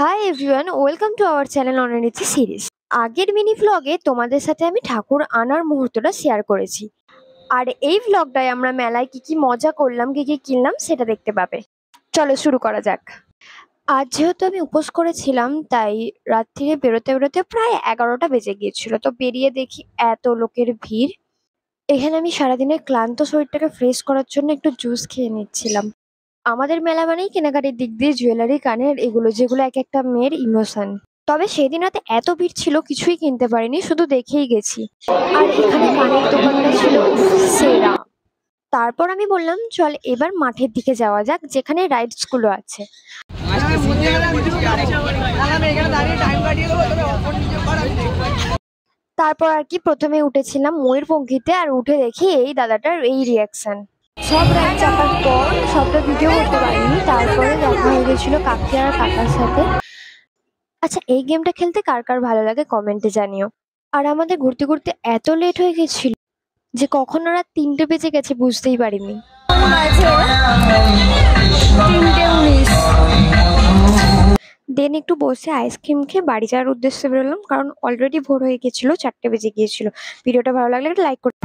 High everyone, welcome to our channel অনরিচি series. আগের mini ভ্লগে তোমাদের সাথে আমি ঠাকুর আনার মুহূর্তটা শেয়ার করেছি, আর এই ভ্লগটায় আমরা মেলায় কি কি মজা করলাম, কি কি কিনলাম সেটা দেখতে পাবে। চলো শুরু করা যাক। আজ যেহেতু আমি উপোস করেছিলাম, তাই রাত্রিরে বেরোতে বেরোতে প্রায় 11টা বেজে গিয়েছিল। তো বেরিয়ে দেখি এত লোকের ভিড়। এখানে আমি সারাদিনের ক্লান্ত শরীরটাকে ফ্রেশ করার জন্য একটু জুস খেয়ে নিচ্ছিলাম। আমাদের মেলা মানেই কেনাকাটির দিক দিয়ে জুয়েলারি, কানের, এগুলো যেগুলো এক একটা মেয়ের ইমোশন। তবে সেদিন রাতে এত ভিড় ছিল, কিছুই কিনতে পারিনি, শুধু দেখেই গেছি। আর এখানে কানের দোকানটা ছিল সেরা। তারপর আমি বললাম চল এবার মাঠের দিকে যাওয়া যাক, যেখানে রাইডস গুলো আছে। তারপর আর কি প্রথমে উঠেছিলাম ময়ূরপঙ্খীতে, আর উঠে দেখি এই দাদাটার এই রিয়াকশন। সব রাইড চাপার পর সবটা ভিডিও করতে পারিনি। তারপরে দেখা হয়ে গেছিল কাকি আর কাকার সাথে। আচ্ছা, এই গেমটা খেলতে কার কার ভালো লাগে কমেন্টে জানিও। আর আমাদের ঘুরতে ঘুরতে এত লেট হয়ে গেছিল যে কখন রাত 3টে বেজে গেছে বুঝতেই পারিনি। দেন একটু বসে আইসক্রিম খেয়ে বাড়ি যাওয়ার উদ্দেশ্যে বেরোলাম, কারণ অলরেডি ভোর হয়ে গেছিল, 4টে বেজে গিয়েছিল। ভিডিওটা ভালো লাগলে একটা লাইক করতে।